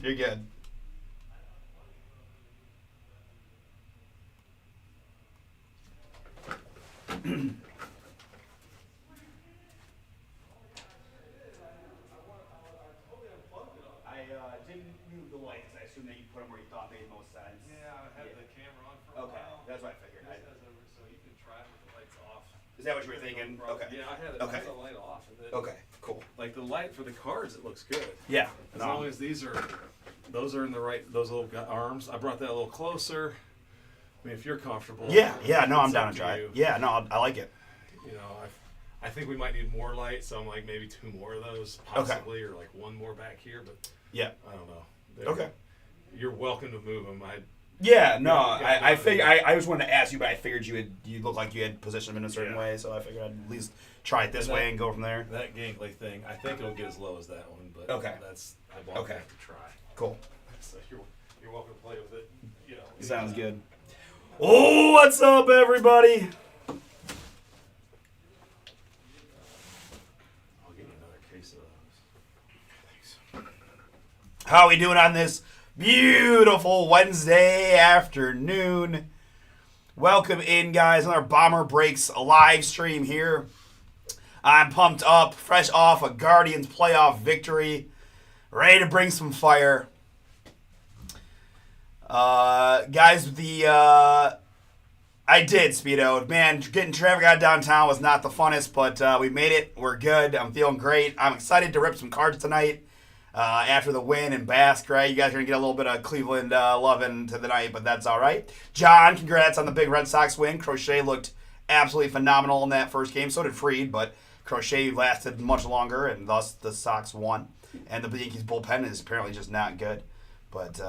You're good. I didn't move the lights. I assume that you put them where you thought made most sense. Yeah, I had the camera on for a Okay, while. that's what I figured. This has over, so you can try it with the lights off. Is that what you were thinking? Okay. Yeah, I Okay. had the light off, and then Okay. Cool. like the light for the cards, it looks good. Yeah. As long as those are in the right, those little arms. I brought that a little closer. I mean, if you're comfortable. Yeah. Yeah. No, I'm it's down up to try you. it. Yeah. No, I like it. You know, I think we might need more light, so I'm like maybe 2 more of those possibly, or like 1 more back here, but Yeah. I don't know. Okay. You're welcome to move them. Yeah, no, Yeah, I figured I just wanted to ask you, but I figured you looked like you had positioned them in a certain Yeah. way, so I figured I'd at least try it this And way and go from there. That gangly thing, I think it'll get as low as that one, but Okay. I bought Okay. that to try. Cool. So you're welcome to play with it. You know. Sounds good. Oh, what's up, everybody? I'll get you another case of those. Thanks. How are we doing on this beautiful Wednesday afternoon? Welcome in, guys. Another Bomber Breaks live stream here. I'm pumped up, fresh off a Guardians playoff victory, ready to bring some fire. Guys, I did, Speedo. Man, getting traffic out of downtown was not the funnest, but we made it. We're good. I'm feeling great. I'm excited to rip some cards tonight after the win and Basque, right? You guys are going to get a little bit of Cleveland loving to the night, but that's all right. John, congrats on the big Red Sox win. Crochet looked absolutely phenomenal in that first game. So did Freed, but Crochet lasted much longer, and thus the Sox won. And the Yankees bullpen is apparently just not good. But,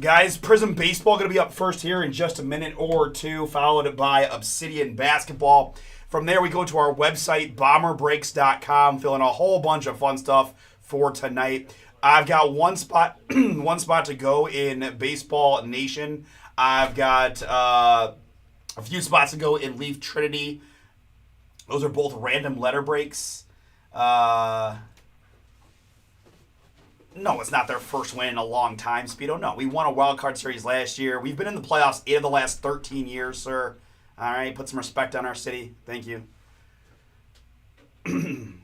guys, Prism Baseball going to be up first here in just a minute or two, followed by Obsidian Basketball. From there, we go to our website, bomberbreaks.com, fill in a whole bunch of fun stuff for tonight. I've got one spot to go in Baseball Nation. I've got a few spots to go in Leaf Trinity. Those are both random letter breaks. No, it's not their first win in a long time, Speedo. No, we won a wild card series last year. We've been in the playoffs 8 of the last 13 years, sir. All right, put some respect on our city. Thank you. New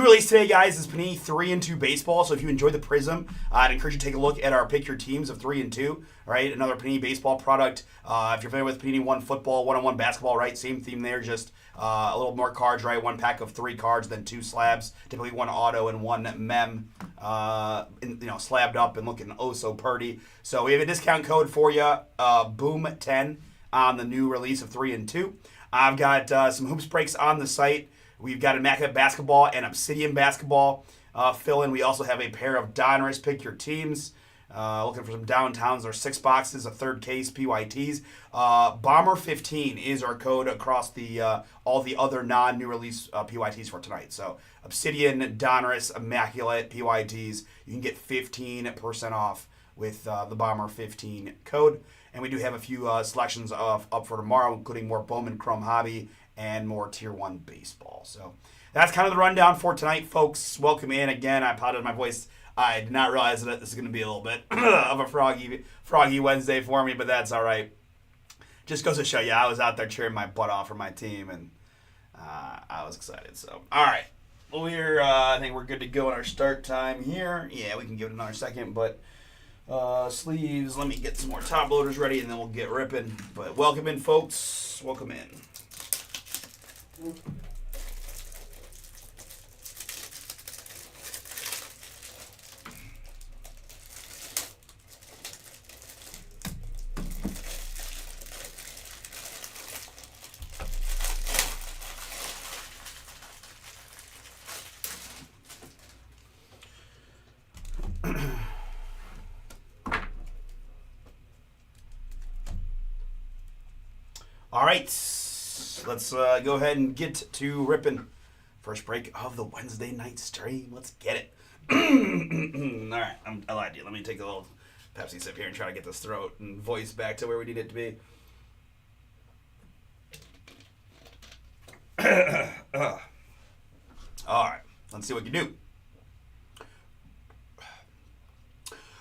release today, guys, is Panini 3 and 2 baseball. So if you enjoy the Prism, I'd encourage you to take a look at our Pick Your Teams of 3 and 2. Right, another Panini baseball product. If you're familiar with Panini 1 football, 1-on-1 basketball, right, same theme there. Just a little more cards, right? 1 pack of 3 cards, then 2 slabs. Typically 1 auto and 1 mem. Slabbed up and looking oh so purty. So we have a discount code for you, Boom10, on the new release of 3 and 2. I've got some hoops breaks on the site. We've got Immaculate Basketball and Obsidian Basketball fill in. We also have a pair of Donruss Pick Your Teams. Looking for some downtowns. There are 6 boxes, a third case, PYTs. Bomber15 is our code across the all the other non-new release PYTs for tonight. So Obsidian, Donruss, Immaculate, PYTs. You can get 15% off with the Bomber15 code. And we do have a few selections up for tomorrow, including more Bowman Chrome Hobby and more Tier 1 baseball. So that's kind of the rundown for tonight, folks. Welcome in again. I apologize my voice. I did not realize that this is going to be a little bit of a froggy Wednesday for me, but that's all right. Just goes to show you, I was out there cheering my butt off for my team, and I was excited. So, all right. I think we're good to go in our start time here. Yeah, we can give it another second, but sleeves, let me get some more top loaders ready, and then we'll get ripping. But welcome in, folks. Welcome in. All right, let's go ahead and get to ripping. First break of the Wednesday night stream. Let's get it. All right, I lied to you. Let me take a little Pepsi sip here and try to get this throat and voice back to where we need it to be. All right, let's see what you do.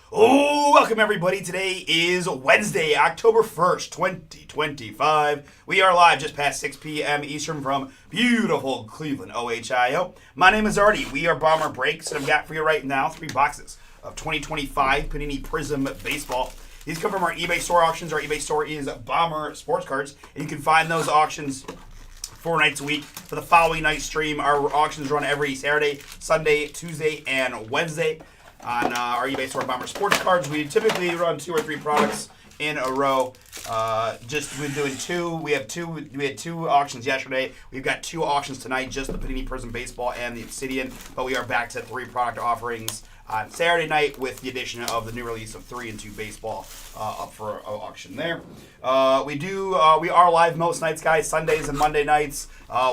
Oh, welcome everybody. Today is Wednesday, October 1st, 2025. We are live just past 6 p.m. Eastern from beautiful Cleveland, Ohio. My name is Artie. We are Bomber Breaks, and I've got for you right now 3 boxes of 2025 Panini Prism Baseball. These come from our eBay store auctions. Our eBay store is Bomber Sports Cards, and you can find those auctions 4 nights a week. For the following night stream, our auctions run every Saturday, Sunday, Tuesday, and Wednesday. On our eBay store, Bomber Sports Cards, we typically run 2 or 3 products in a row. Just we're doing 2. We had 2 auctions yesterday. We've got 2 auctions tonight, just the Panini Prism Baseball and the Obsidian. But we are back to 3 product offerings on Saturday night with the addition of the new release of 3 and 2 Baseball up for auction there. We are live most nights, guys. Sundays and Monday nights,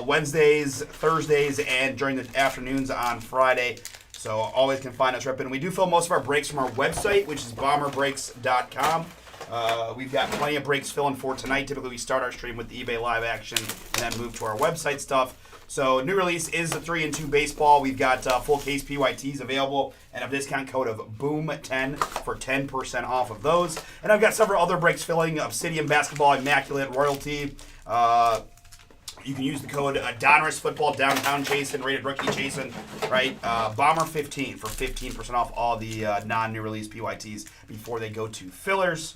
Wednesdays, Thursdays, and during the afternoons on Friday. So always can find us ripping. We do film most of our breaks from our website, which is bomberbreaks.com. We've got plenty of breaks filling for tonight. Typically, we start our stream with the eBay live action and then move to our website stuff. So new release is the 3 and 2 Baseball. We've got full case PYTs available and a discount code of BOOM10 for 10% off of those. And I've got several other breaks filling: Obsidian Basketball, Immaculate, Royalty. You can use the code Donruss Football, Downtown Jason, Rated Rookie Jason, right? Bomber15 for 15% off all the non-new release PYTs before they go to fillers.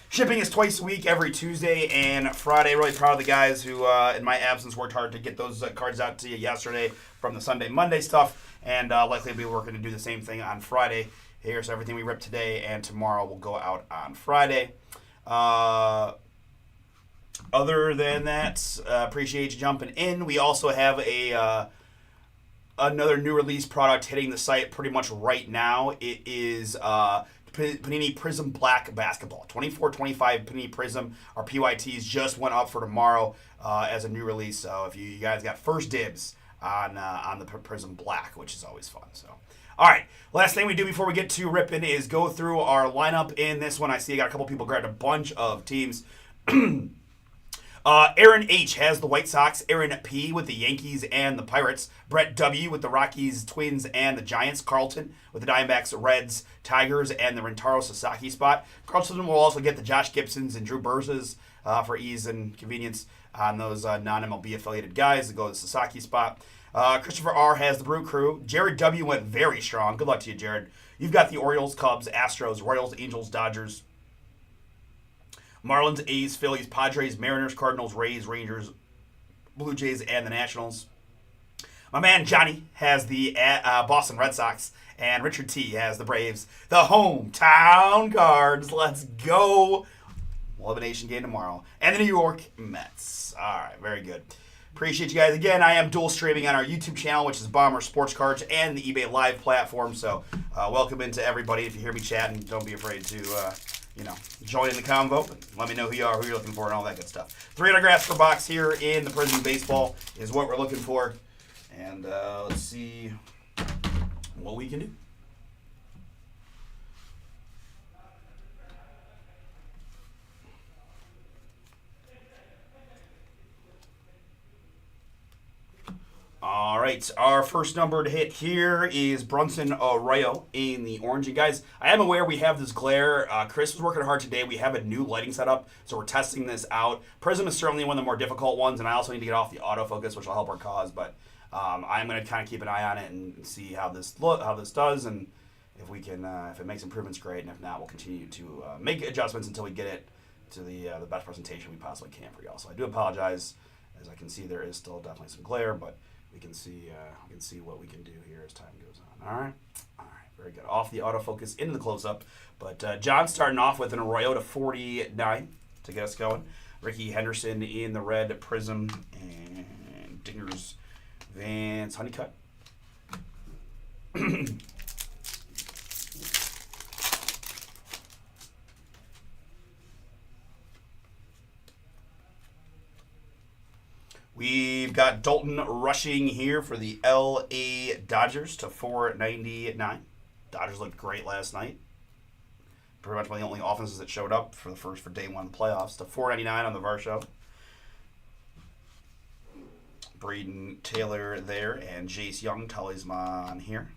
Shipping is twice a week, every Tuesday and Friday. Really proud of the guys who, in my absence, worked hard to get those cards out to you yesterday from the Sunday, Monday stuff, and likely be working to do the same thing on Friday here. So everything we rip today and tomorrow will go out on Friday. Other than that, appreciate you jumping in. We also have another new release product hitting the site pretty much right now. It is Panini Prism Black Basketball. 24-25 Panini Prism. Our PYTs just went up for tomorrow as a new release. So if you guys got first dibs on the Prism Black, which is always fun. So, all right. Last thing we do before we get to ripping is go through our lineup in this one. I see I got a couple people grabbed a bunch of teams. Aaron H. has the White Sox, Aaron P. with the Yankees and the Pirates, Brett W. with the Rockies, Twins, and the Giants, Carlton with the Diamondbacks, Reds, Tigers, and the Rentaro Sasaki spot. Carlton will also get the Josh Gibsons and Drew Burzas for ease and convenience on those non-MLB affiliated guys that go to the Sasaki spot. Christopher R. has the Brew Crew. Jared W. went very strong. Good luck to you, Jared. You've got the Orioles, Cubs, Astros, Royals, Angels, Dodgers, Marlins, A's, Phillies, Padres, Mariners, Cardinals, Rays, Rangers, Blue Jays, and the Nationals. My man Johnny has the Boston Red Sox, and Richard T has the Braves. The hometown Cards. Let's go. Elimination game tomorrow. And the New York Mets. All right, very good. Appreciate you guys. Again, I am dual streaming on our YouTube channel, which is Bomber Sports Cards, and the eBay Live platform. So welcome into everybody. If you hear me chatting, don't be afraid to join in the convo. Let me know who you are, who you're looking for, and all that good stuff. 3 autographs per box here in the Prism Baseball is what we're looking for. And let's see what we can do. All right, our first numbered hit here is Brunson Arroyo in the orange. And guys, I am aware we have this glare. Chris was working hard today. We have a new lighting setup, so we're testing this out. Prism is certainly one of the more difficult ones, and I also need to get off the autofocus, which will help our cause. But I'm going to kind of keep an eye on it and see how this does, and if we can, if it makes improvements, great. And if not, we'll continue to make adjustments until we get it to the best presentation we possibly can for y'all. So I do apologize, as I can see there is still definitely some glare, but we can see what we can do here as time goes on. All right, very good. Off the autofocus into the close-up, but John's starting off with an Arroyo to 49 to get us going. Ricky Henderson in the red Prism, and Dingers Vance Honeycutt. We've got Dalton rushing here for the LA Dodgers to 499. Dodgers looked great last night. Pretty much one of the only offenses that showed up for day one playoffs. To 499 on the Varsho. Braden Taylor there and Jace Young, talisman here.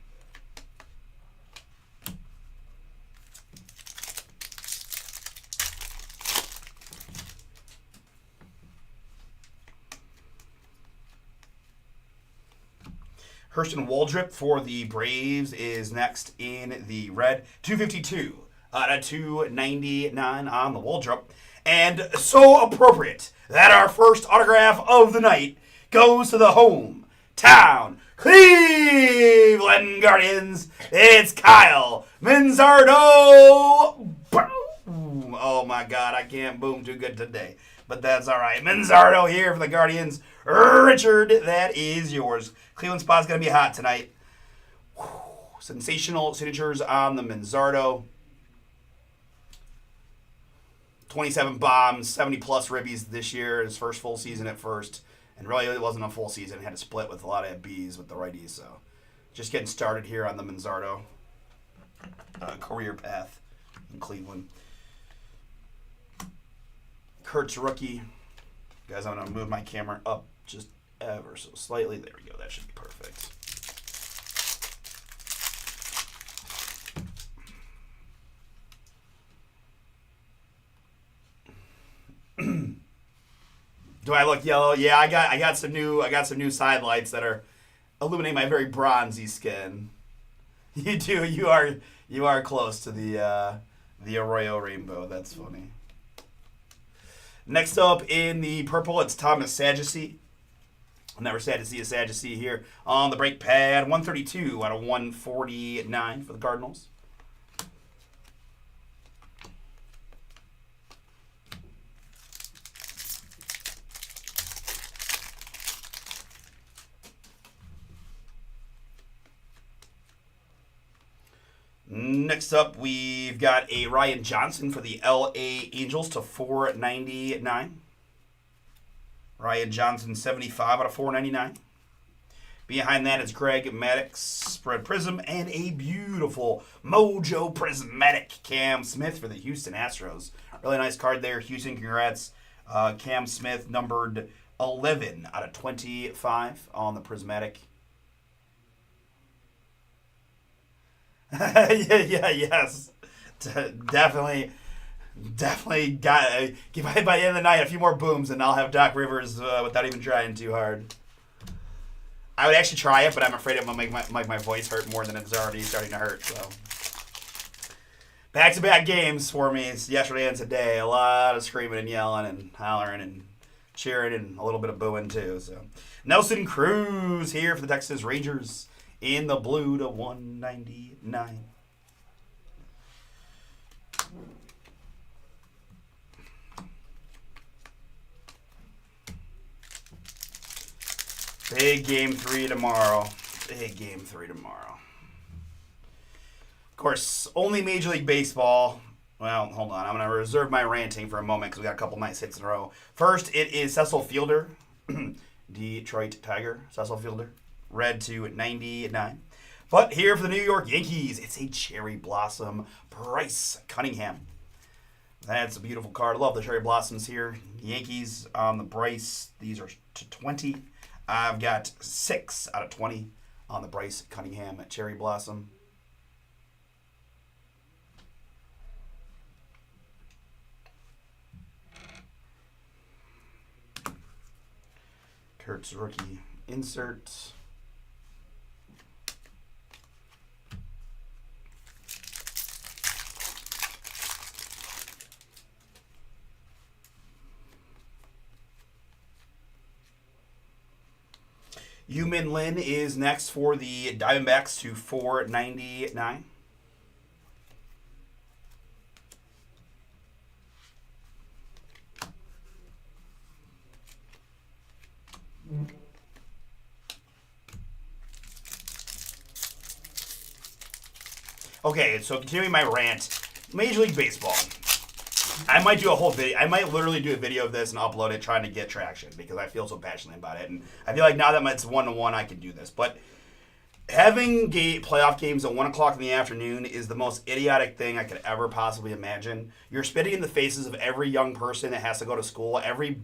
Hurston Waldrop for the Braves is next in the red. 252 out of 299 on the Waldrop. And so appropriate that our first autograph of the night goes to the hometown Cleveland Guardians. It's Kyle Manzardo. Boom. Oh my God, I can't boom too good today. But that's all right. Manzardo here for the Guardians. Richard, that is yours. Cleveland spot's going to be hot tonight. Whew. Sensational signatures on the Manzardo. 27 bombs, 70-plus ribbies this year. His first full season at first. And really, it wasn't a full season. He had to split with a lot of Bs with the righties. So just getting started here on the Manzardo career path in Cleveland. Kurt's rookie. Guys, I'm going to move my camera up just ever so slightly. There we go. That should be perfect. Do I look yellow? Yeah, I got some new side lights that are illuminating my very bronzy skin. You do. You are close to the Arroyo rainbow. That's funny. Next up in the purple, it's Thomas Sadducee. I'm never sad to see a Sadducee here on the break pad. 132 out of 149 for the Cardinals. Next up, we've got a Ryan Johnson for the LA Angels to 499. Ryan Johnson, 75 out of 499. Behind that is Greg Maddux, spread prism, and a beautiful Mojo Prismatic Cam Smith for the Houston Astros. Really nice card there. Houston, congrats. Cam Smith, numbered 11 out of 25 on the Prismatic. Yes. Definitely got by the end of the night a few more booms and I'll have Doc Rivers without even trying too hard. I would actually try it, but I'm afraid it will make my voice hurt more than it's already starting to hurt. So back-to-back games for me. It's yesterday and today. A lot of screaming and yelling and hollering and cheering and a little bit of booing too. So Nelson Cruz here for the Texas Rangers. In the blue to 199. Big game 3 tomorrow. Big game 3 tomorrow. Of course, only Major League Baseball. Well, hold on. I'm going to reserve my ranting for a moment because we got a couple nice hits in a row. First, it is Cecil Fielder. Detroit Tiger. Cecil Fielder. Red to 99. But here for the New York Yankees, it's a Cherry Blossom Bryce Cunningham. That's a beautiful card. Love the Cherry Blossoms here. Yankees on the Bryce. These are to 20. I've got 6 out of 20 on the Bryce Cunningham at Cherry Blossom. Kurt's rookie insert. Yumin Lin is next for the Diamondbacks to 499. Okay, so continuing my rant, Major League Baseball. I might do a whole video. I might literally do a video of this and upload it trying to get traction because I feel so passionately about it. And I feel like now that it's 1-1, I can do this. But having playoff games at 1 o'clock in the afternoon is the most idiotic thing I could ever possibly imagine. You're spitting in the faces of every young person that has to go to school, every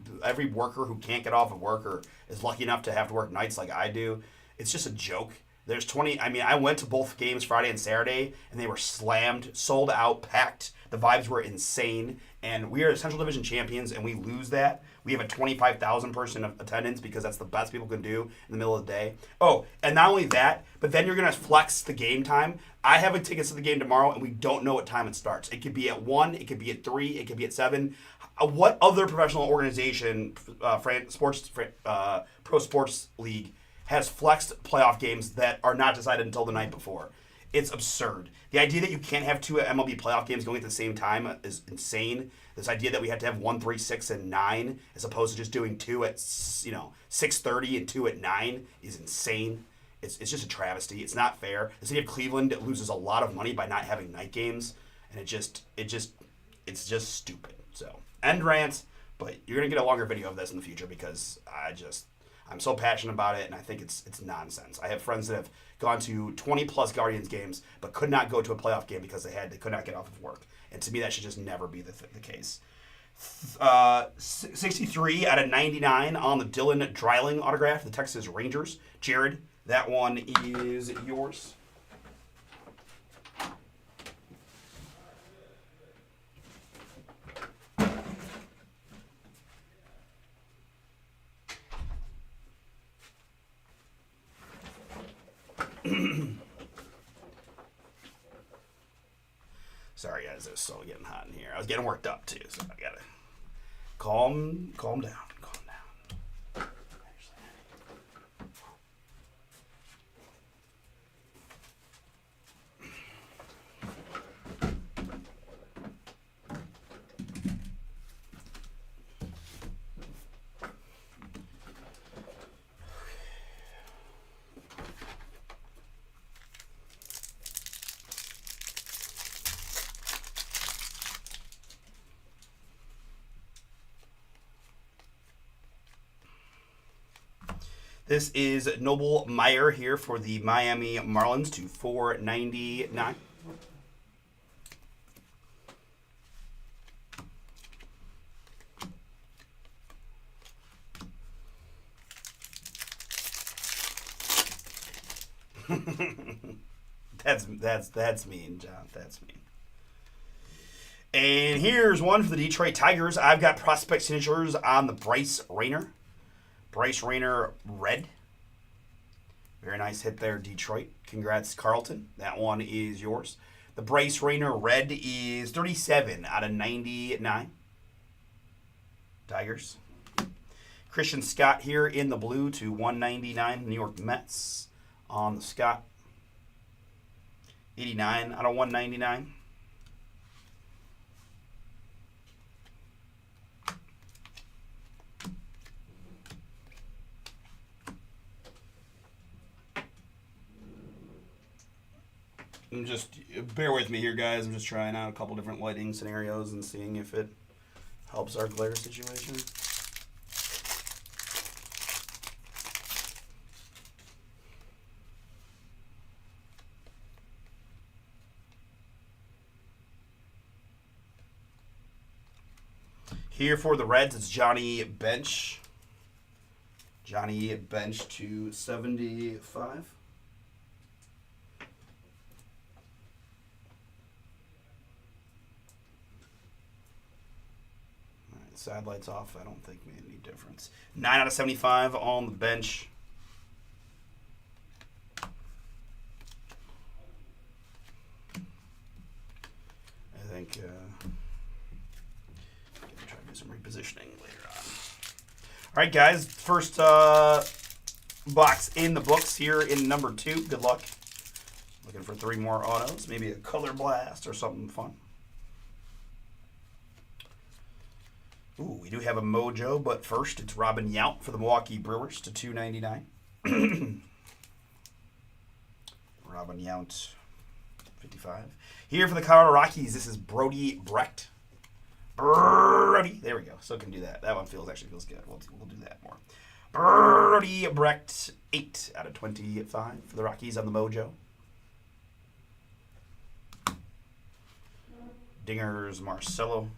worker who can't get off of work or is lucky enough to have to work nights like I do. It's just a joke. There's 20. I mean, I went to both games Friday and Saturday, and they were slammed, sold out, packed. The vibes were insane, and we are Central Division champions, and we lose that. We have a 25,000 person attendance because that's the best people can do in the middle of the day. Oh, and not only that, but then you're going to flex the game time. I have tickets to the game tomorrow, and we don't know what time it starts. It could be at 1, it could be at 3, it could be at 7. What other professional organization, pro sports league, has flexed playoff games that are not decided until the night before? It's absurd. The idea that you can't have 2 MLB playoff games going at the same time is insane. This idea that we have to have 1, 3, 6, and 9 as opposed to just doing 2 at 6:30 and 2 at 9 is insane. It's just a travesty. It's not fair. The city of Cleveland loses a lot of money by not having night games, and it's just stupid. So end rant, but you're gonna get a longer video of this in the future because I'm so passionate about it, and I think it's nonsense. I have friends that have gone to 20 plus Guardians games, but could not go to a playoff game because they could not get off of work. And to me, that should just never be the case. 63 out of 99 on the Dylan Dreiling autograph, the Texas Rangers. Jared, that one is yours. Sorry guys, it's so getting hot in here. I was getting worked up too, so I gotta calm down. This is Noble Meyer here for the Miami Marlins to 499. That's mean, John. That's mean. And here's one for the Detroit Tigers. I've got prospect signatures on the Bryce Rayner. Bryce Rayner red. Very nice hit there, Detroit. Congrats, Carlton. That one is yours. The Bryce Rayner red is 37 out of 99. Tigers. Christian Scott here in the blue to 199. New York Mets on the Scott. 89 out of 199. Bear with me here, guys. I'm just trying out a couple different lighting scenarios and seeing if it helps our glare situation. Here for the Reds, it's Johnny Bench. Johnny Bench to 75. Side lights off, I don't think made any difference. 9 out of 75 on the bench. I think try to do some repositioning later on. All right, guys. First box in the books here in number 2. Good luck. Looking for 3 more autos. Maybe a color blast or something fun. Ooh, we do have a mojo, but first it's Robin Yount for the Milwaukee Brewers to 299. Robin Yount, 55. Here for the Colorado Rockies, this is Brody Brecht. Brody, there we go. Still can do that. That one actually feels good. We'll do that more. Brody Brecht, 8 out of 25 for the Rockies on the mojo. Dingers Marcelo.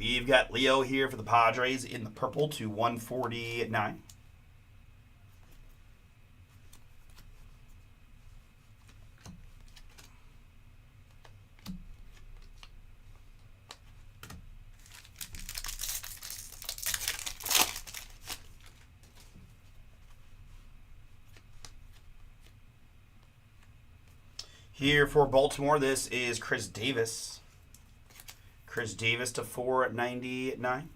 We've got Leo here for the Padres in the purple to 149. Here for Baltimore, this is Chris Davis. Chris Davis to 499.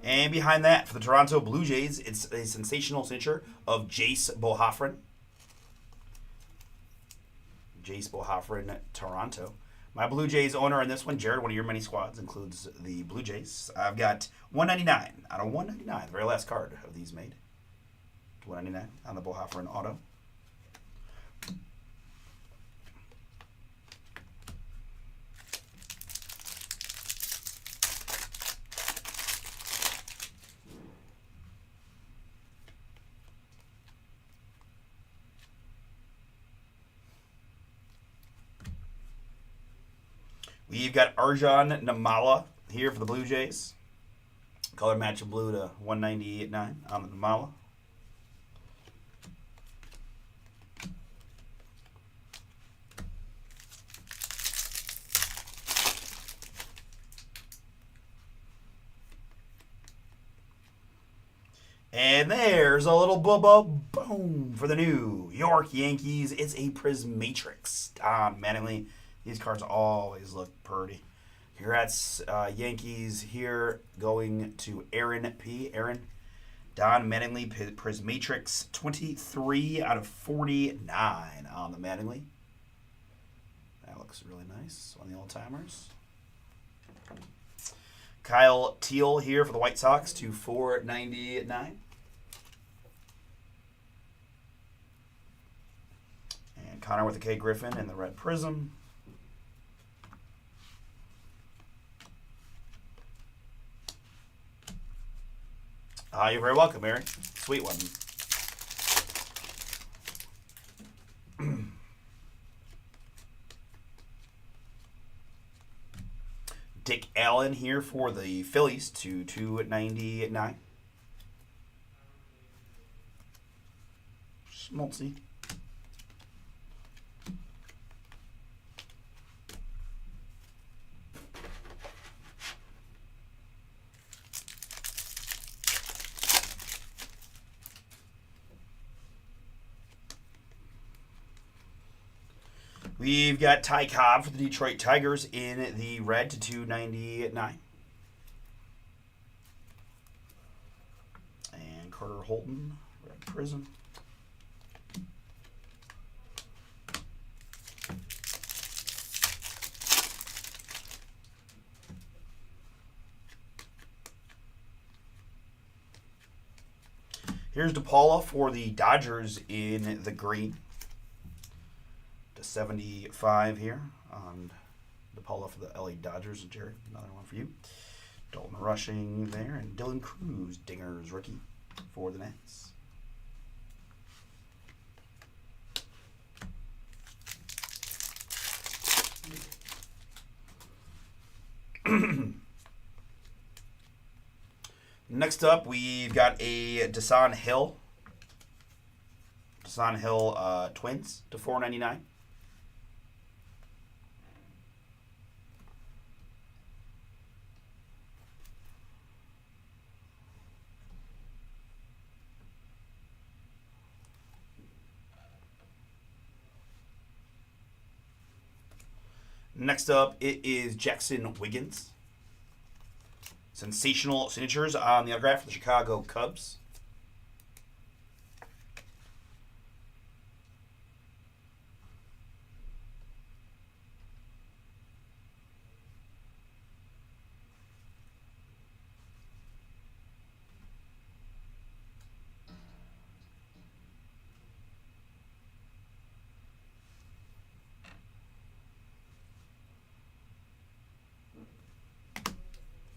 And behind that, for the Toronto Blue Jays, it's a sensational signature of Jace Bohafrin. Jace Bohafrin, Toronto. My Blue Jays owner in this one, Jared, one of your many squads, includes the Blue Jays. I've got 199 out of 199, the very last card of these made. 199 on the Bohafrin auto. We've got Arjun Namala here for the Blue Jays. Color match of blue to 198.9 on the Namala. And there's a little boom for the New York Yankees. It's a Prismatrix. Don Mattingly. These cards always look pretty. Congrats, Yankees here going to Aaron P. Aaron. Don Mattingly, Prismatrix, 23 out of 49 on the Mattingly. That looks really nice on the old-timers. Kyle Teal here for the White Sox to 499. And Connor with the K. Griffin and the red prism. You're very welcome, Aaron. Sweet one. Dick Allen here for the Phillies to 299. Schmaltzy. We've got Ty Cobb for the Detroit Tigers in the red to 299. And Carter Holton, red prism. Here's DePaula for the Dodgers in the green. 75 here on DePaula for the LA Dodgers. Jared, another one for you. Dalton Rushing there, and Dylan Cruz, Dingers rookie for the Nets. Next up, we've got a Desan Hill. Desan Hill Twins to 499. Next up, it is Jackson Wiggins. Sensational signatures on the autograph for the Chicago Cubs.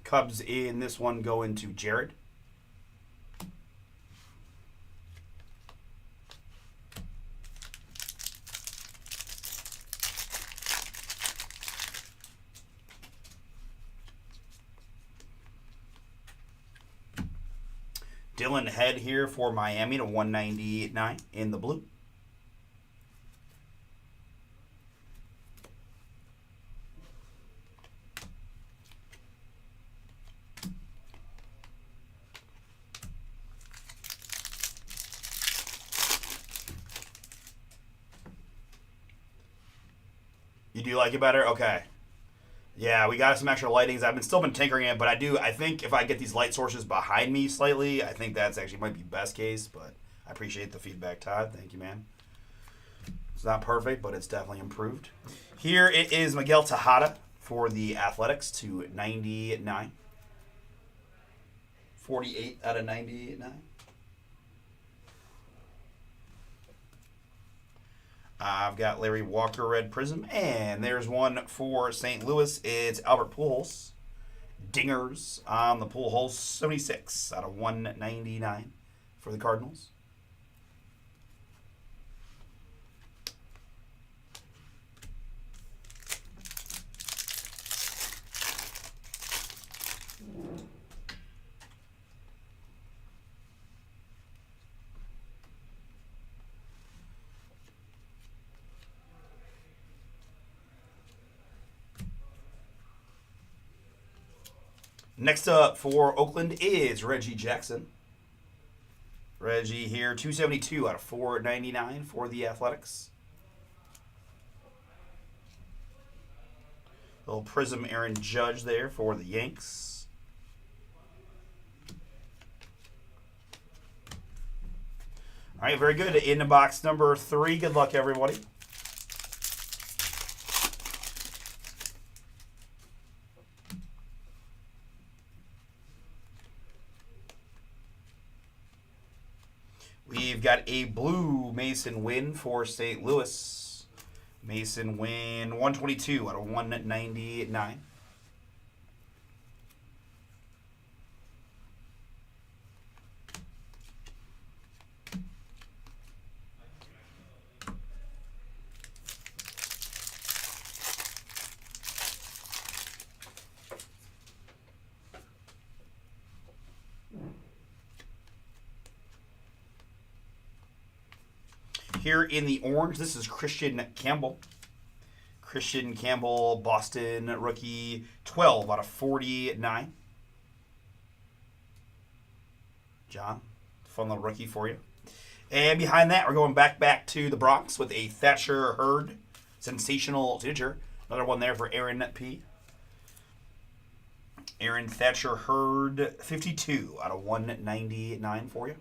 Cubs in this one go into Jared. Dylan Head here for Miami to 199 in the blue. You do like it better? Okay. Yeah, we got some extra lightings. I've still been tinkering it, but I think if I get these light sources behind me slightly, I think that's actually might be best case, but I appreciate the feedback, Todd. Thank you, man. It's not perfect, but it's definitely improved. Here it is Miguel Tejada for the Athletics to 99. 48 out of 99. I've got Larry Walker Red Prism, and there's one for St. Louis. It's Albert Pujols. Dingers on the Pujols, 76 out of 199 for the Cardinals. Next up for Oakland is Reggie Jackson. Reggie here, 272 out of 499 for the Athletics. Little Prism Aaron Judge there for the Yanks. All right, very good. In the box number 3. Good luck, everybody. We've got a blue Mason Wynn for St. Louis. Mason Wynn, 122 out of 199. Here in the orange, this is Christian Campbell. Christian Campbell, Boston rookie, 12 out of 49. John, fun little rookie for you. And behind that, we're going back to the Bronx with a Thatcher Hurd. Sensational signature. Another one there for Aaron P. Aaron Thatcher Hurd, 52 out of 199 for you.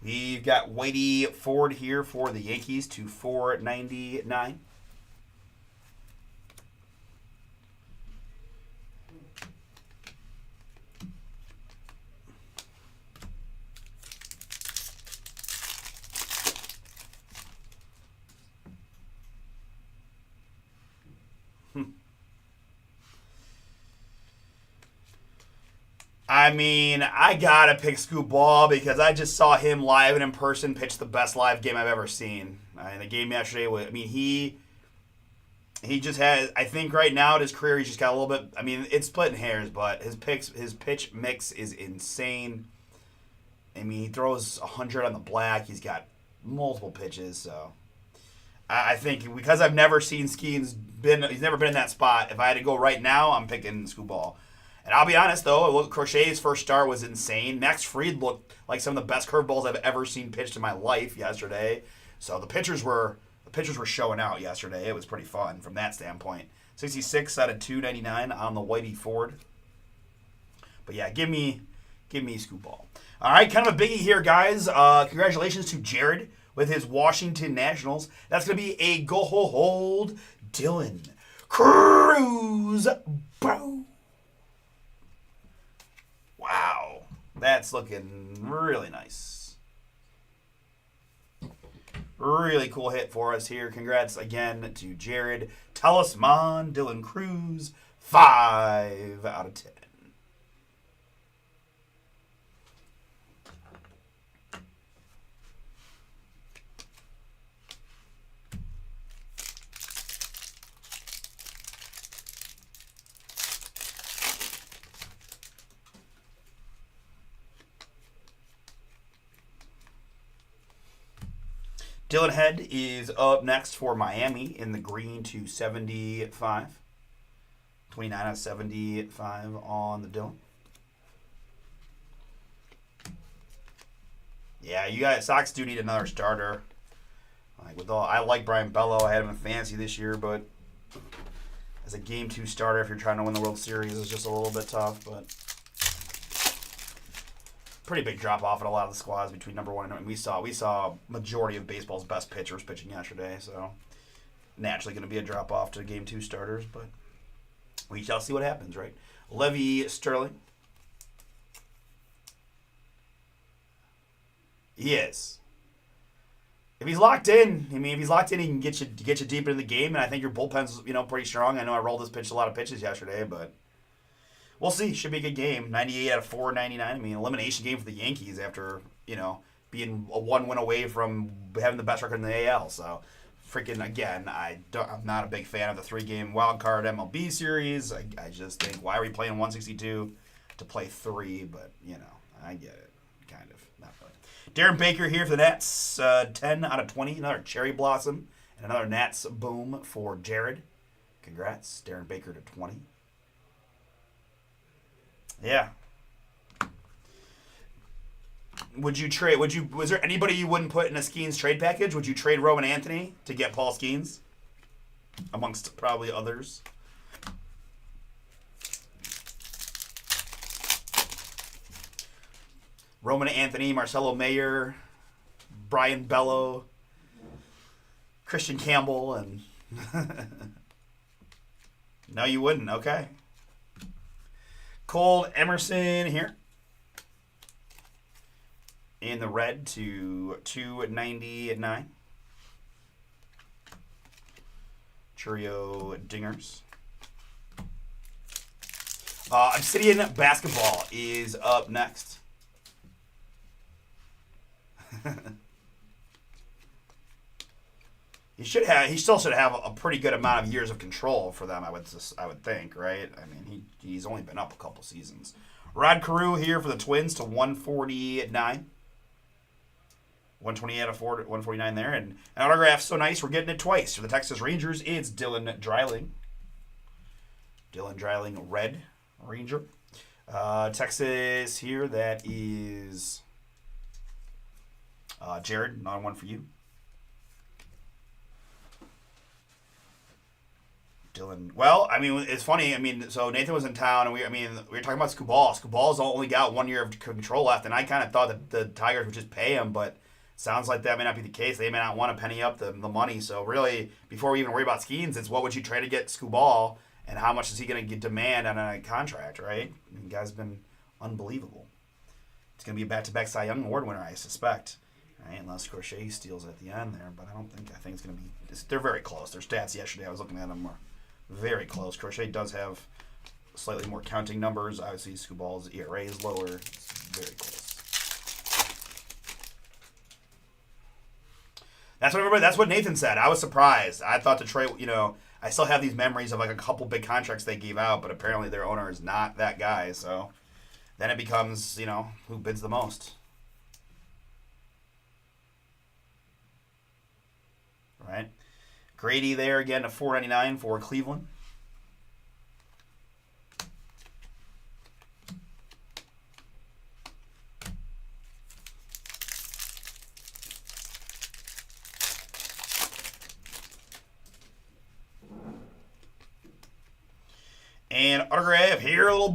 We've got Whitey Ford here for the Yankees to 499. I mean, I gotta pick Scoop Ball because I just saw him live and in person pitch the best live game I've ever seen. The game yesterday was, I mean, he just has, I think right now in his career, he's just got a little bit, I mean, it's splitting hairs, but his pitch mix is insane. I mean, he throws 100 on the black. He's got multiple pitches, so I think because I've never seen Skeens he's never been in that spot. If I had to go right now, I'm picking Scoop Ball. And I'll be honest, though, Crochet's first start was insane. Max Fried looked like some of the best curveballs I've ever seen pitched in my life yesterday. So the pitchers were showing out yesterday. It was pretty fun from that standpoint. 66 out of 299 on the Whitey Ford. But yeah, give me Scoop Ball. All right, kind of a biggie here, guys. Congratulations to Jared with his Washington Nationals. That's going to be a gold Dylan Cruz. Boom. Wow, that's looking really nice. Really cool hit for us here. Congrats again to Jared. Talisman, Dylan Cruz 5 out of 10. Dylan Head is up next for Miami in the green to 75. 29 out of 75 on the Dylan. Yeah, you guys, Sox do need another starter. I like Brian Bello. I had him in fantasy this year, but as a game 2 starter, if you're trying to win the World Series, it's just a little bit tough. But pretty big drop off in a lot of the squads between number 1 and we saw majority of baseball's best pitchers pitching yesterday, so naturally going to be a drop off to game 2 starters, but we shall see what happens, right? Levy Sterling. He is. If he's locked in, he can get you deep into the game, and I think your bullpen's pretty strong. I know I rolled this pitch a lot of pitches yesterday, but we'll see. Should be a good game. 98 out of 499. I mean, elimination game for the Yankees after, being a 1 win away from having the best record in the AL. So, freaking, again, I'm not a big fan of the 3-game wild card MLB series. I just think, why are we playing 162 to play 3? But, I get it. Kind of. Not really. Darren Baker here for the Nats. 10 out of 20. Another cherry blossom. And another Nats boom for Jared. Congrats. Darren Baker to 20. Yeah. Was there anybody you wouldn't put in a Skeens trade package? Would you trade Roman Anthony to get Paul Skeens? Amongst probably others. Roman Anthony, Marcelo Mayer, Brian Bello, Christian Campbell, and no, you wouldn't. Okay. Cole Emerson here in the red to 299. Churio Dingers. Obsidian Basketball is up next. He still should have a pretty good amount of years of control for them. I would think, right? I mean, he's only been up a couple seasons. Rod Carew here for the Twins to 149. 128 out of 149 there, and an autograph so nice we're getting it twice. For the Texas Rangers, it's Dylan Dreiling. Dylan Dreiling, red Ranger. Texas here, that is Jared. Another one for you. Dylan. Well, I mean, it's funny. I mean, so Nathan was in town, and we were talking about Skubal. Skubal's only got 1 year of control left, and I kind of thought that the Tigers would just pay him, but sounds like that may not be the case. They may not want to penny up the money. So really, before we even worry about Skeens, it's what would you trade to get Skubal, and how much is he going to demand on a contract, right? I mean, the guy's been unbelievable. It's going to be a back-to-back Cy Young Award winner, I suspect. Right, unless Crochet steals at the end there, but I think it's going to be. They're very close. Their stats yesterday, I was looking at them, are very close. Crochet does have slightly more counting numbers. Obviously, Skubal's ERA is lower. It's very close. That's what Nathan said. I was surprised. I thought Detroit, I still have these memories of like a couple big contracts they gave out, but apparently their owner is not that guy. So then it becomes, who bids the most. Right? Grady there again to $4.99 for Cleveland. And autograph here, a little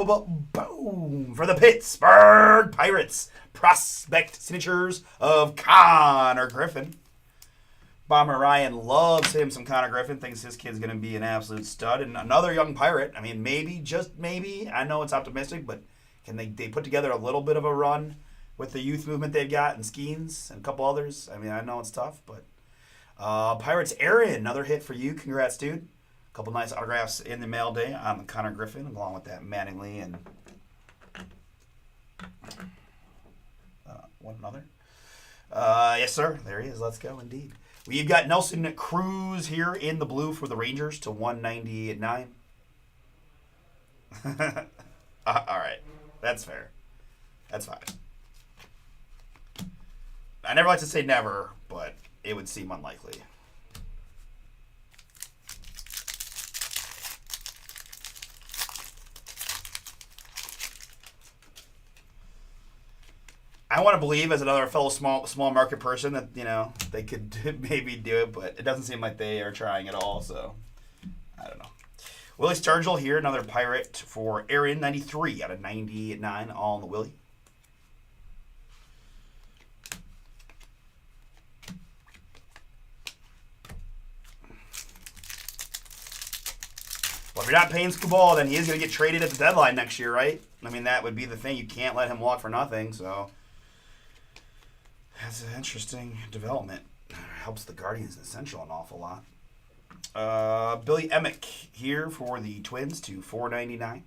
boom for the Pittsburgh Pirates. Prospect signatures of Connor Griffin. Bomber Ryan loves him some Connor Griffin. Thinks this kid's going to be an absolute stud. And another young Pirate. I mean, maybe, just maybe. I know it's optimistic, but can they put together a little bit of a run with the youth movement they've got and Skeens and a couple others? I mean, I know it's tough, but Pirates Aaron, another hit for you. Congrats, dude. couple nice autographs in the mail day on the Connor Griffin, along with that Mattingly and one another. Yes, sir. There he is. Let's go, indeed. We've got Nelson Cruz here in the blue for the Rangers to 199. All right. That's fair. That's fine. I never like to say never, but it would seem unlikely. I want to believe, as another fellow small market person, that they could maybe do it, but it doesn't seem like they are trying at all. So I don't know. Willie Stargell here, another Pirate for Aaron, 93 out of 99, all in the Willie. Well, if you're not paying Skubal, then he is going to get traded at the deadline next year, right? I mean, that would be the thing. You can't let him walk for nothing, so that's an interesting development. Helps the Guardians Essential an awful lot. Billy Emick here for the Twins to 499.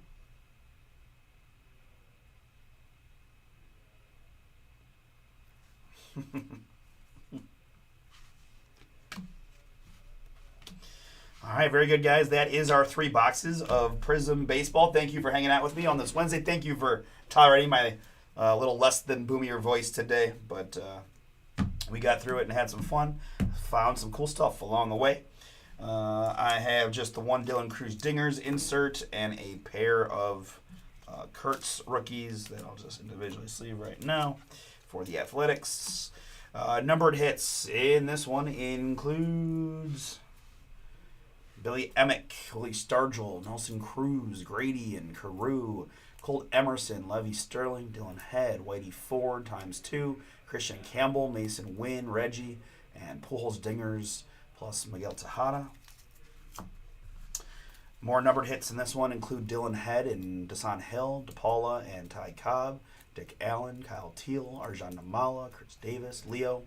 All right, very good, guys. That is our 3 boxes of Prism Baseball. Thank you for hanging out with me on this Wednesday. Thank you for tolerating my little less than boomier voice today, but we got through it and had some fun. Found some cool stuff along the way. I have just the one Dylan Cruz Dingers insert and a pair of Kurtz rookies that I'll just individually sleeve right now for the Athletics. Numbered hits in this one includes Billy Emick, Willie Stargell, Nelson Cruz, Grady and Carew, Colt Emerson, Levy Sterling, Dylan Head, Whitey Ford ×2, Christian Campbell, Mason Wynn, Reggie, and Pujols Dingers, plus Miguel Tejada. More numbered hits in this one include Dylan Head and Desan Hill, DePaula and Ty Cobb, Dick Allen, Kyle Teal, Arjan Namala, Chris Davis, Leo,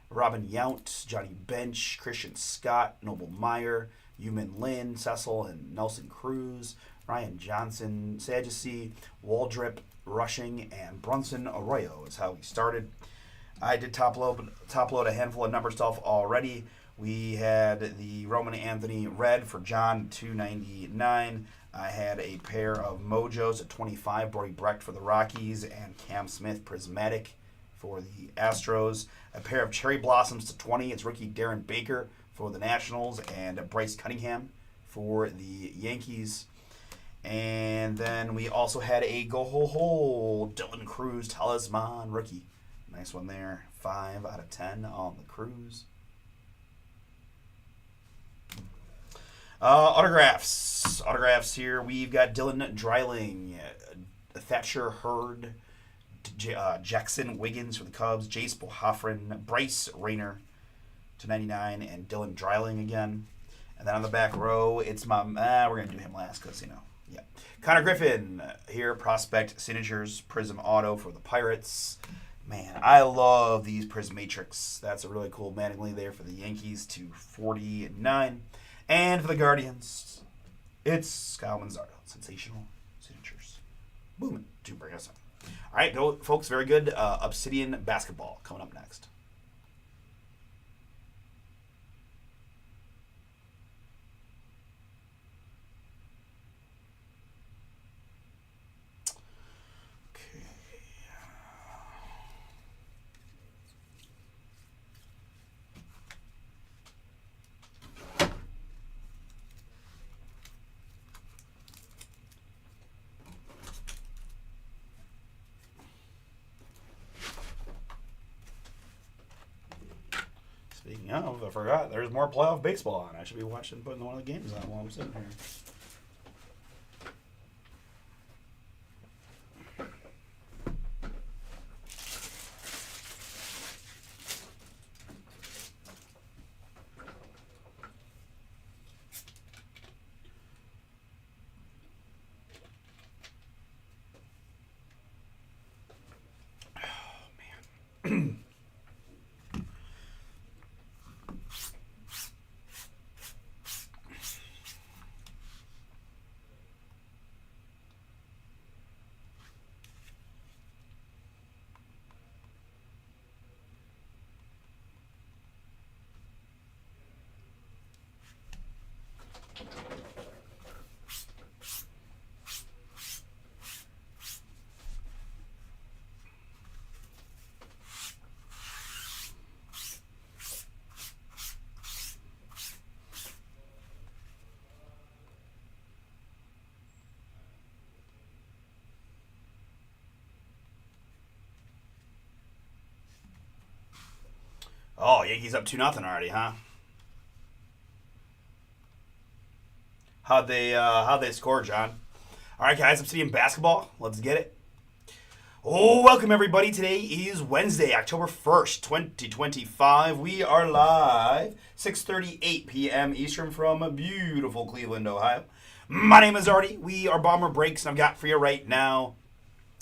Robin Yount, Johnny Bench, Christian Scott, Noble Meyer, Yumin Lin, Cecil and Nelson Cruz, Ryan Johnson, Sadducee, Waldrip, Rushing, and Brunson Arroyo is how we started. I did top load a handful of number stuff already. We had the Roman Anthony Red for John, 299. I had a pair of Mojos at 25, Brody Brecht for the Rockies, and Cam Smith Prismatic for the Astros. A pair of Cherry Blossoms to 20. It's rookie Darren Baker for the Nationals, and Bryce Cunningham for the Yankees. And then we also had a go-ho-ho Dylan Cruz Talisman rookie. Nice one there. 5 out of 10 on the Cruz. Autographs here. We've got Dylan Dreiling, Thatcher Hurd, Jackson Wiggins for the Cubs, Jace Bohafrin, Bryce Rayner to 99, and Dylan Dreiling again. And then on the back row, it's we're going to do him last because, yeah. Connor Griffin here, Prospect Signatures, Prism Auto for the Pirates. Man, I love these Prismatrix. That's a really cool Mattingly there for the Yankees to 49. And for the Guardians, it's Kyle Manzardo. Sensational Signatures. Boom, to bring us up. All right, folks, very good. Obsidian Basketball coming up next. Speaking of, I forgot, there's more playoff baseball on. I should be putting one of the games on while I'm sitting here. Oh, Yankees up 2-0 already, huh? How'd they score, John? All right, guys, Obsidian basketball. Let's get it. Oh, welcome everybody. Today is Wednesday, October 1st, 2025. We are live 6:38 p.m. Eastern from beautiful Cleveland, Ohio. My name is Artie. We are Bomber Breaks, and I've got for you right now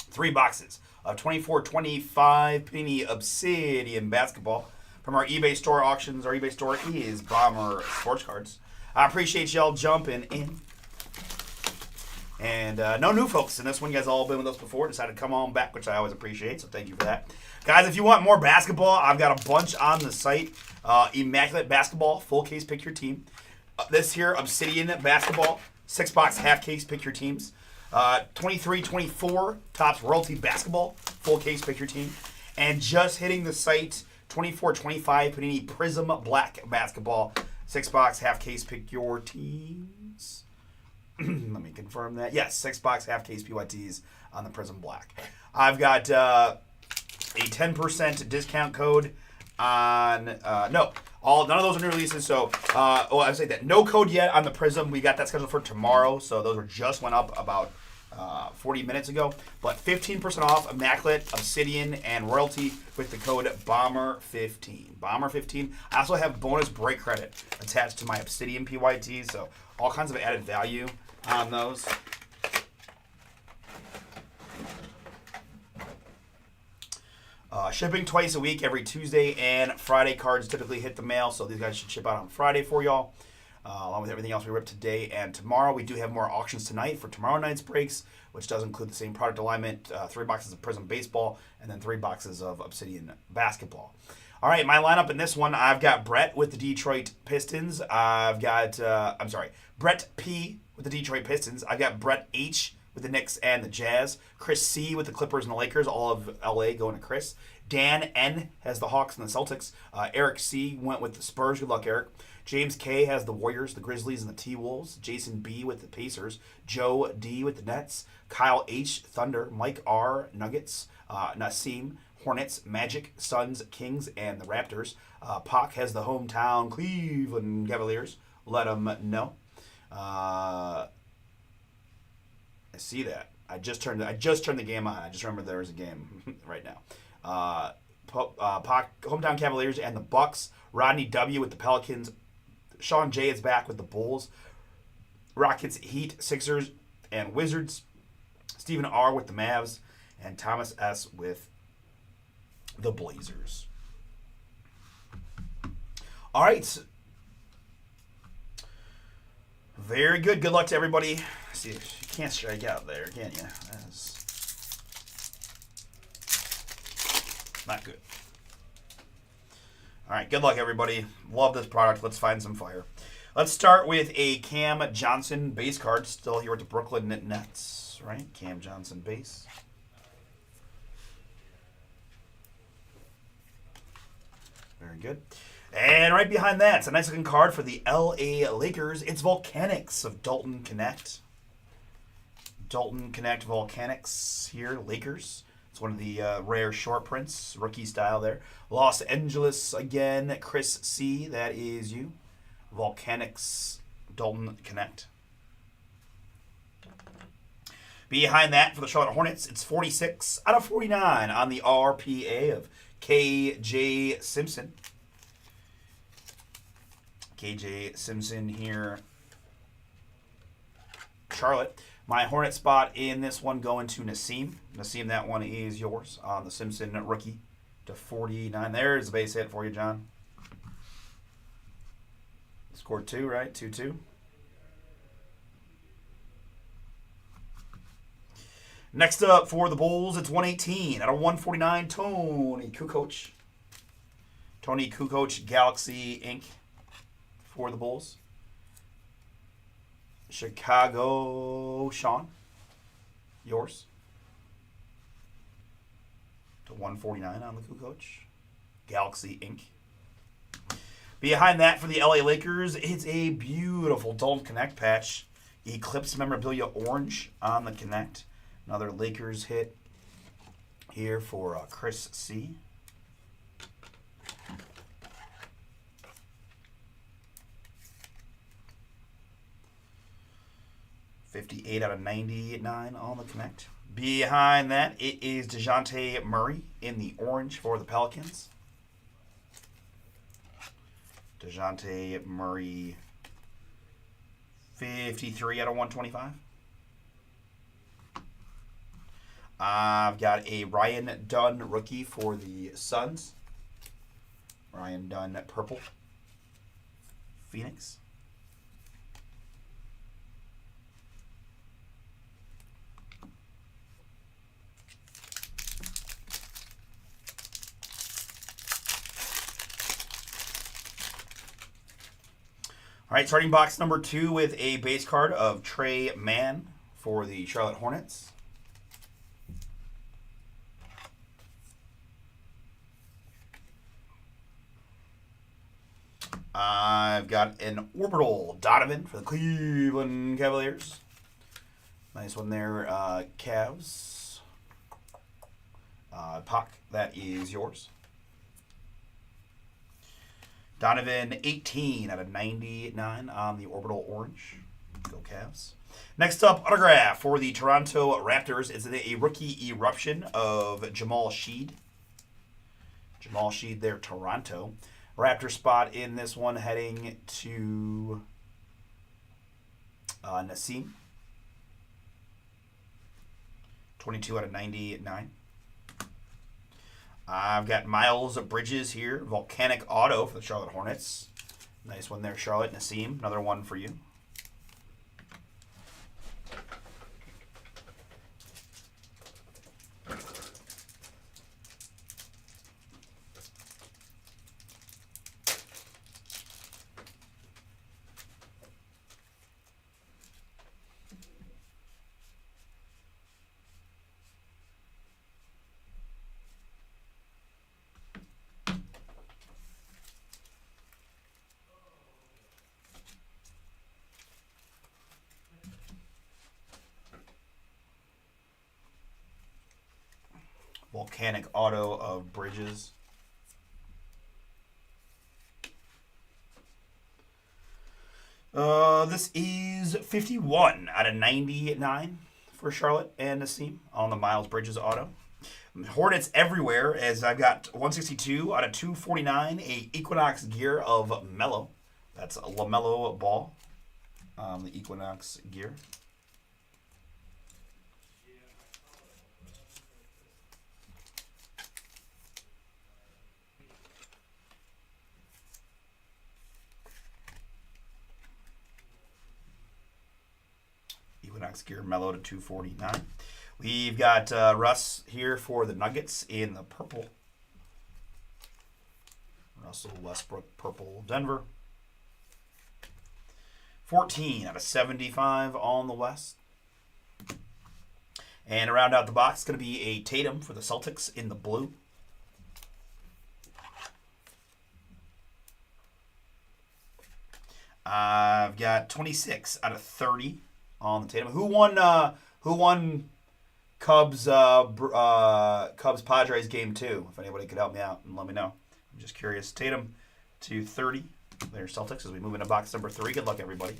3 boxes of 24-25 Panini Obsidian basketball from our eBay store auctions. Our eBay store is Bomber Sports Cards. I appreciate y'all jumping in. And no new folks in this one. You guys all been with us before. Decided to come on back, which I always appreciate. So thank you for that. Guys, if you want more basketball, I've got a bunch on the site. Immaculate Basketball, full case, pick your team. This here, Obsidian Basketball, 6-box, half case, pick your teams. 23-24, Topps Royalty Basketball, full case, pick your team. And just hitting the site, 24-25 Panini Prism Black Basketball, 6-box, half case, pick your teams. Let me confirm that. Yes, 6-box, half case PYTs on the Prism Black. I've got a 10% discount code on none of those are new releases. So I say that no code yet on the Prism. We got that scheduled for tomorrow. So those were just went up about 40 minutes ago. But 15% off Immaculate, Obsidian, and Royalty with the code Bomber15. Bomber15. I also have bonus break credit attached to my Obsidian PYT. So all kinds of added value on those. Shipping twice a week, every Tuesday and Friday. Cards typically hit the mail, so these guys should ship out on Friday for y'all. Along with everything else we rip today and tomorrow. We do have more auctions tonight for tomorrow night's breaks, which does include the same product alignment, 3 boxes of Prism Baseball, and then 3 boxes of Obsidian Basketball. All right, my lineup in this one, I've got Brett with the Detroit Pistons. I've got, Brett P with the Detroit Pistons. I've got Brett H with the Knicks and the Jazz. Chris C with the Clippers and the Lakers. All of LA going to Chris. Dan N has the Hawks and the Celtics. Eric C went with the Spurs. Good luck, Eric. James K has the Warriors, the Grizzlies, and the T-Wolves. Jason B with the Pacers. Joe D with the Nets. Kyle H, Thunder. Mike R, Nuggets. Nassim, Hornets, Magic, Suns, Kings, and the Raptors. Pac has the hometown Cleveland Cavaliers. Let them know. I see that. I just turned the game on. I just remembered there was a game right now. Hometown Cavaliers and the Bucks. Rodney W with the Pelicans. Sean J is back with the Bulls. Rockets, Heat, Sixers, and Wizards. Stephen R with the Mavs. And Thomas S with the Blazers. All right. Very good. Good luck to everybody. See, you can't strike out there, can you? That's not good. All right, good luck, everybody. Love this product. Let's find some fire. Let's start with a Cam Johnson base card. Still here with the Brooklyn Nets, right? Cam Johnson base. Very good. And right behind that, it's a nice looking card for the LA Lakers. It's Volcanics of Dalton Connect. Dalton Connect Volcanics here, Lakers. It's one of the rare short prints, rookie style there. Los Angeles again, Chris C, that is you. Volcanics, Dalton Connect. Behind that, for the Charlotte Hornets, it's 46 out of 49 on the RPA of KJ Simpson. KJ Simpson here. Charlotte. My Hornet spot in this one going to Nassim. Nassim, that one is yours on the Simpson rookie to 49. There's a base hit for you, John. Scored 2, right? 2-2. Next up for the Bulls, it's 118 out of 149. Tony Kukoc. Tony Kukoc, Galaxy Inc. for the Bulls. Chicago, Sean. Yours. To 149 on the Kukoc. Galaxy Inc. Behind that for the LA Lakers, it's a beautiful Dalton Connect patch. Eclipse memorabilia orange on the Connect. Another Lakers hit here for Chris C. $58 out of 99 on the Connect. Behind that, it is DeJounte Murray in the orange for the Pelicans. DeJounte Murray, 53 out of 125. I've got a Ryan Dunn rookie for the Suns. Ryan Dunn purple. Phoenix. All right, starting box number 2 with a base card of Trey Mann for the Charlotte Hornets. I've got an orbital Donovan for the Cleveland Cavaliers. Nice one there, Cavs. Puck, that is yours. Donovan, 18 out of 99 on the orbital orange. Go Cavs. Next up, autograph for the Toronto Raptors. It's a rookie eruption of Jamal Sheed. Jamal Sheed there, Toronto. Raptor spot in this one heading to Nassim. 22 out of 99. I've got Miles Bridges here. Volcanic Auto for the Charlotte Hornets. Nice one there, Charlotte. Nassim, another one for you. Volcanic Auto of Bridges. This is 51 out of 99 for Charlotte and Nassim on the Miles Bridges Auto. Hornets everywhere, as I've got 162 out of 249, a Equinox gear of Melo. That's a LaMelo Ball on the Equinox gear. Equinox gear Melo to 249. We've got Russ here for the Nuggets in the purple. Russell Westbrook purple Denver. 14 out of 75 on the West. And to round out the box, it's going to be a Tatum for the Celtics in the blue. I've got 26 out of 30 on the Tatum. Who won Cubs Padres game 2? If anybody could help me out and let me know. I'm just curious. Tatum to 30. There's Celtics as we move into box number 3. Good luck, everybody.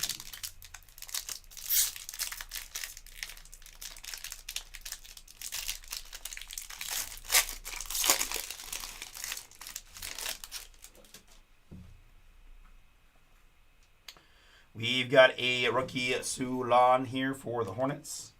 We've got a rookie Sulan here for the Hornets.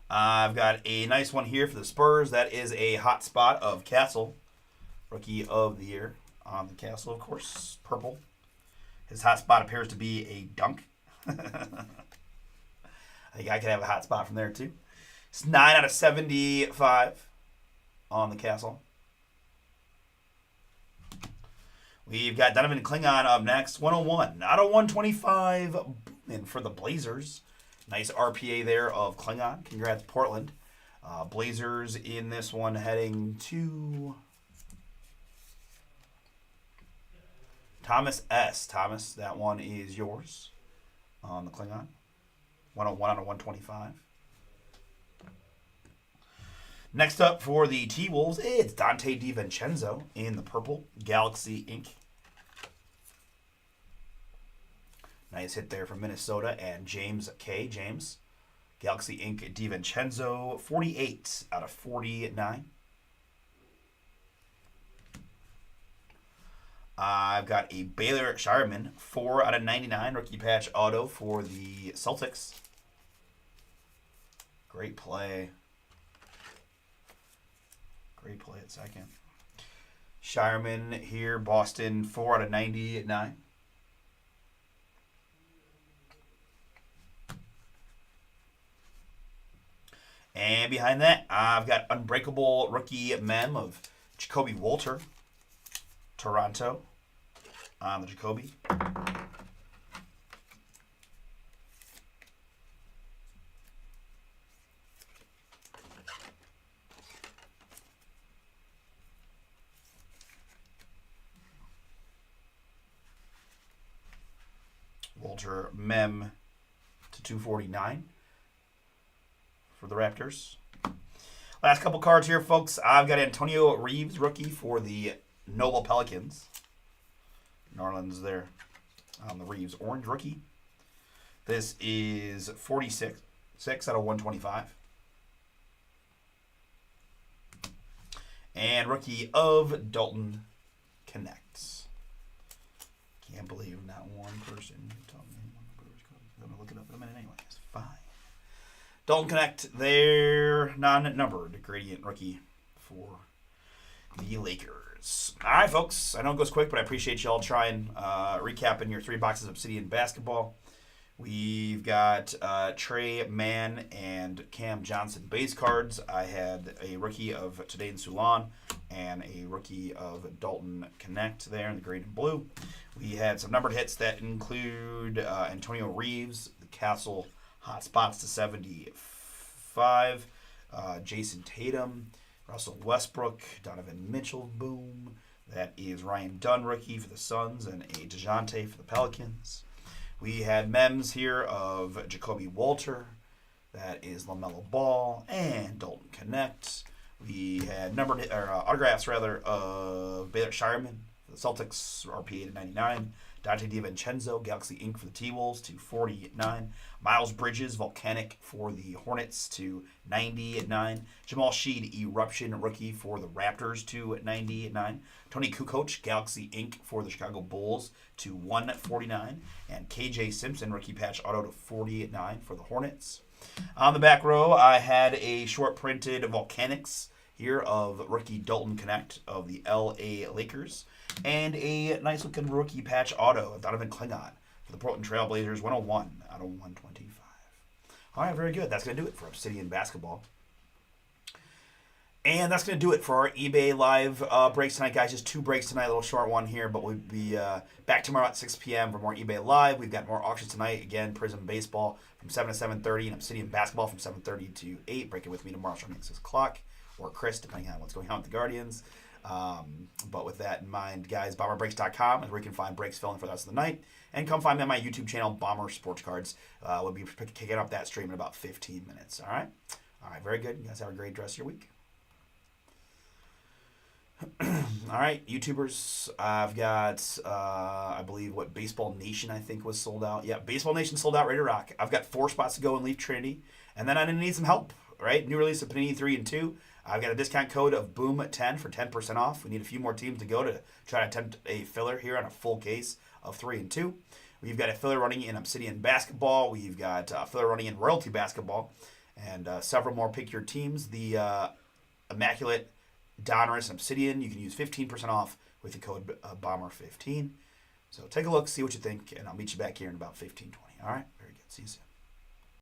I've got a nice one here for the Spurs. That is a hot spot of Castle. Rookie of the year on the Castle, of course. Purple. His hot spot appears to be a dunk. I think I could have a hot spot from there, too. It's 9 out of 75 on the Castle. We've got Donovan Klingon up next. 101 out of 125. And for the Blazers, nice RPA there of Klingon. Congrats, Portland. Blazers in this one heading to Thomas S. Thomas, that one is yours on the Klingon. 101 out of 125. Next up for the T-Wolves, it's Dante DiVincenzo in the purple, Galaxy Inc. Nice hit there from Minnesota. And James K. James, Galaxy Inc. DiVincenzo, 48 out of 49. I've got a Baylor Shireman, 4 out of 99, rookie patch auto for the Celtics. Great play. Great play at second. Shireman here, Boston, 4 out of 99. And behind that, I've got Unbreakable Rookie Mem of Jacoby Walter, Toronto, on the Jacoby. Walter Mem to 249 for the Raptors. Last couple cards here, folks. I've got Antonio Reeves, rookie for the Noble Pelicans. New Orleans there on the Reeves orange rookie. This is 46, 6 out of 125. And rookie of Dalton Connects. Can't believe not one person told me. I'm going to look it up in a minute anyway. It's fine. Dalton Connect, their non-numbered gradient rookie for the Lakers. All right, folks. I know it goes quick, but I appreciate y'all trying recapping your 3 boxes of Obsidian basketball. We've got Trey Mann and Cam Johnson base cards. I had a rookie of Tadane Sulan and a rookie of Dalton Connect there in the green and blue. We had some numbered hits that include Antonio Reeves, the Castle Hot Spots to 75, Jason Tatum, Russell Westbrook, Donovan Mitchell, boom. That is Ryan Dunn, rookie for the Suns, and a DeJounte for the Pelicans. We had mems here of Jacoby Walter. That is LaMelo Ball and Dalton Connect. We had numbered autographs of Baylor Shireman for the Celtics, RPA to 99. Dante DiVincenzo, Galaxy Inc. for the T-Wolves to 49. Miles Bridges, Volcanic for the Hornets to 99. Jamal Sheed, Eruption rookie for the Raptors to 99. Tony Kukoc, Galaxy Inc. for the Chicago Bulls to 149. And KJ Simpson, rookie patch auto to 49 for the Hornets. On the back row, I had a short printed Volcanics here of rookie Dalton Connect of the LA Lakers. And a nice looking rookie patch auto of Donovan Klingon for the Portland Trail Blazers, 101 out of 125. All right, very good. That's going to do it for Obsidian Basketball. And that's going to do it for our eBay Live breaks tonight, guys. Just 2 breaks tonight, a little short one here, but we'll be back tomorrow at 6 p.m. for more eBay Live. We've got more auctions tonight. Again, Prism Baseball from 7 to 7:30 and Obsidian Basketball from 7:30 to 8. Break it with me tomorrow starting at 6 o'clock, or Chris, depending on what's going on with the Guardians. But with that in mind, guys, BomberBreaks.com is where you can find breaks filling for the rest of the night. And come find me on my YouTube channel, Bomber Sports Cards. We'll be kicking up that stream in about 15 minutes. All right? All right, very good. You guys have a great rest of your week. All right, YouTubers, I've got, I believe, Baseball Nation, I think, was sold out. Yeah, Baseball Nation sold out, ready to rock. I've got 4 spots to go in Leaf Trinity. And then I need some help, right? New release of Panini 3 and 2. I've got a discount code of BOOM10 for 10% off. We need a few more teams to go to try to attempt a filler here on a full case of 3 and 2. We've got a filler running in Obsidian Basketball. We've got a filler running in Royalty Basketball. And several more pick your teams. The Immaculate, Donruss, and Obsidian, you can use 15% off with the code BOMBER15. So take a look, see what you think, and I'll meet you back here in about 15-20. All right? Very good. See you soon.